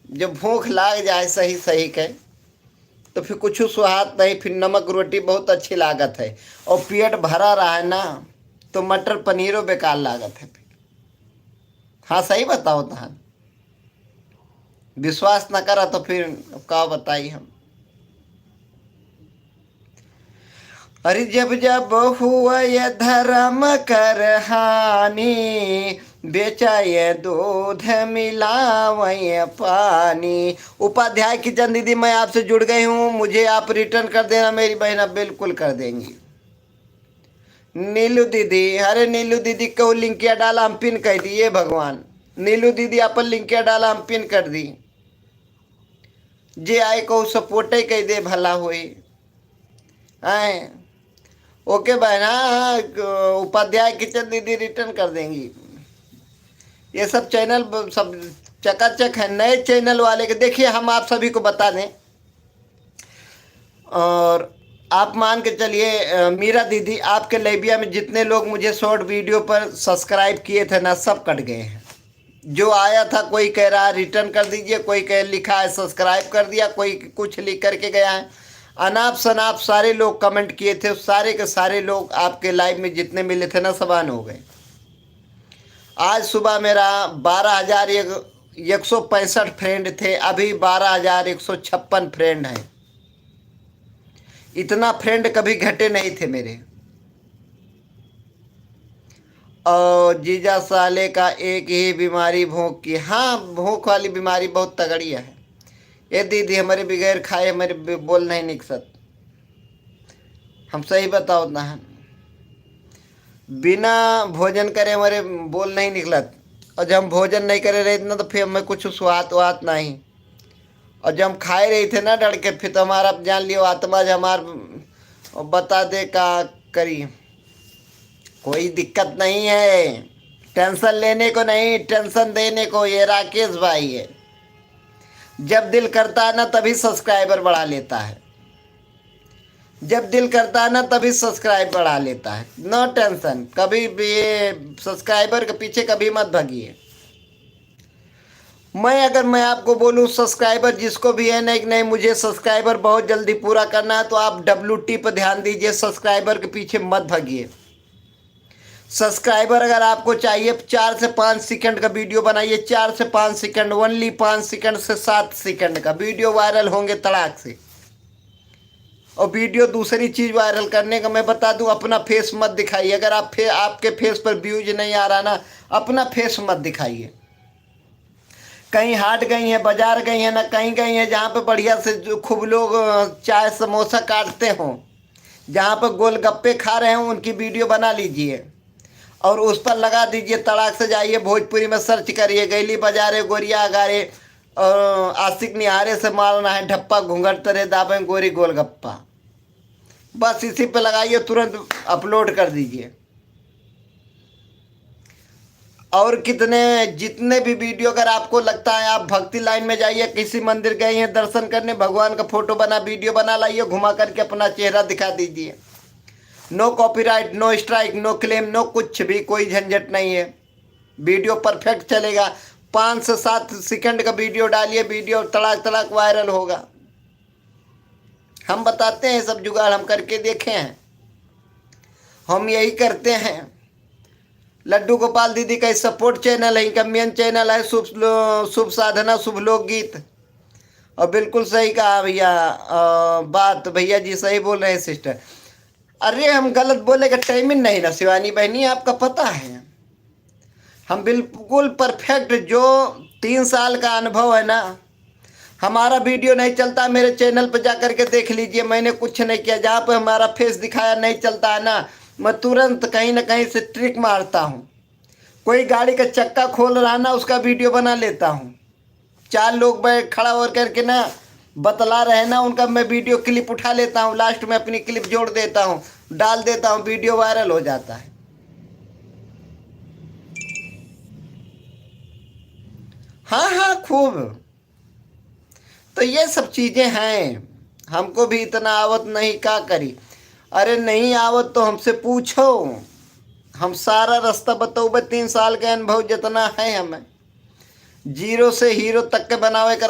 जब भूख लाग जाए सही सही के तो फिर कुछ स्वाद नहीं, फिर नमक रोटी बहुत अच्छी लागत है। और पेट भरा रहा है ना तो मटर पनीरो बेकार लागत है फिर। हाँ सही बताओ तहन, विश्वास न करा तो फिर का बताई हम। अरे जब जब हुआ ये धर्म कर हानि, बेचा ये दूध मिलावा ये पानी। उपाध्याय किचन दीदी मैं आपसे जुड़ गई हूँ, मुझे आप रिटर्न कर देना मेरी बहन, आप बिल्कुल कर देंगी। नीलू दीदी, अरे नीलू दीदी को लिंकिया डाला हम पिन कर दिए भगवान। नीलू दीदी अपन लिंकिया डाला हम पिन कर दी, जे आए को सपोर्ट ही कह दे भला हुई आए। ओके बहना, उपाध्याय किचन दीदी रिटर्न कर देंगी। ये सब चैनल सब चकाचक है, नए चैनल वाले के देखिए हम आप सभी को बता दें। और आप मान के चलिए मीरा दीदी, आपके लेबिया में जितने लोग मुझे शॉर्ट वीडियो पर सब्सक्राइब किए थे ना, सब कट गए हैं। जो आया था कोई कह रहा है रिटर्न कर दीजिए, कोई कह लिखा है सब्सक्राइब कर दिया, कोई कुछ लिख करके गया है। अनाप शनाप सारे लोग कमेंट किए थे, सारे के सारे लोग आपके लाइव में जितने मिले थे ना सब ऑन हो गए। आज सुबह मेरा 12,165 फ्रेंड थे, अभी 12,156 फ्रेंड हैं। इतना फ्रेंड कभी घटे नहीं थे मेरे। और जीजा साले का एक ही बीमारी भूख की। हाँ भूख वाली बीमारी बहुत तगड़ी है। ये दीदी हमारे बगैर खाए हमारे बोल नहीं निकसत, हम सही बताओ ना, बिना भोजन करे हमारे बोल नहीं निकलत। और जब हम भोजन नहीं करे रहे ना तो फिर हमें कुछ स्वाद वात नहीं। और जब हम खाए रहे थे ना डर के, फिर तो हमारा जान लियो आत्मा जो हमार बता दे का करी। कोई दिक्कत नहीं है, टेंशन लेने को नहीं, टेंशन देने को। ये राकेश भाई है, जब दिल करता है ना तभी सब्सक्राइबर बढ़ा लेता है, जब दिल करता है ना तभी सब्सक्राइब बढ़ा लेता है। नो टेंशन, कभी भी ये सब्सक्राइबर के पीछे कभी मत भागिए। मैं आपको बोलूं सब्सक्राइबर जिसको भी है नहीं नहीं मुझे सब्सक्राइबर बहुत जल्दी पूरा करना है तो आप WT पर ध्यान दीजिए, सब्सक्राइबर के पीछे मत भागिए। सब्सक्राइबर अगर आपको चाहिए 4 से 5 सेकंड का वीडियो बनाइए, 4 से 5 सेकंड, ओनली 5 सेकंड से 7 सेकंड का वीडियो वायरल होंगे तड़ाक से। और वीडियो दूसरी चीज़ वायरल करने का मैं बता दूं, अपना फेस मत दिखाइए। अगर आपके फेस पर व्यूज नहीं आ रहा ना, अपना फेस मत दिखाइए। कहीं हाट गई हैं, बाजार गई हैं ना, कहीं गई हैं जहाँ पे बढ़िया से जो खूब लोग चाय समोसा काटते हों, जहाँ पर गोलगप्पे खा रहे हों, उनकी वीडियो बना लीजिए और उस पर लगा दीजिए। तड़ाक से जाइए भोजपुरी में सर्च करिए, गैली बाजारे गोरिया अगारे और आशिक निहारे से मारना है ढप्पा, घूंघट तरे दाबे गोरी गोलगप्पा, बस इसी पे लगाइए, तुरंत अपलोड कर दीजिए। और कितने जितने भी वीडियो अगर आपको लगता है, आप भक्ति लाइन में जाइए, किसी मंदिर गए हैं दर्शन करने, भगवान का फोटो बना वीडियो बना लाइए, घुमा करके अपना चेहरा दिखा दीजिए। No copyright, no strike, no claim, no कुछ भी, कोई झंझट नहीं है। वीडियो परफेक्ट चलेगा। 5 से 7 सेकंड का वीडियो डालिए, वीडियो तड़ाक तड़ाक वायरल होगा। हम बताते हैं सब जुगाड़, हम करके देखे हैं, हम यही करते हैं। लड्डू गोपाल दीदी का सपोर्ट चैनल है, इनका मेन चैनल है शुभ साधना शुभ लोकगीत। और बिल्कुल सही कहा भैया, बात भैया जी सही बोल रहे हैं सिस्टर। अरे हम गलत बोले का टाइमिंग नहीं ना शिवानी बहनी, आपका पता है हम बिल्कुल परफेक्ट। जो 3 साल का अनुभव है ना, हमारा वीडियो नहीं चलता मेरे चैनल पर जा कर के देख लीजिए, मैंने कुछ नहीं किया। जहाँ पर हमारा फेस दिखाया नहीं चलता है ना, मैं तुरंत कहीं ना कहीं से ट्रिक मारता हूँ। कोई गाड़ी का चक्का खोल रहा ना, उसका वीडियो बना लेता हूँ। 4 लोग बैठ खड़ा हो करके ना बतला रहे ना, उनका मैं वीडियो क्लिप उठा लेता हूँ, लास्ट में अपनी क्लिप जोड़ देता हूँ, डाल देता हूँ, वीडियो वायरल हो जाता है। हाँ हाँ खूब। तो ये सब चीज़ें हैं, हमको भी इतना आवत नहीं, क्या करी। अरे नहीं आवत तो हमसे पूछो, हम सारा रास्ता बताओ। 3 साल के अनुभव जितना है हमें, जीरो से हीरो तक के बनावे का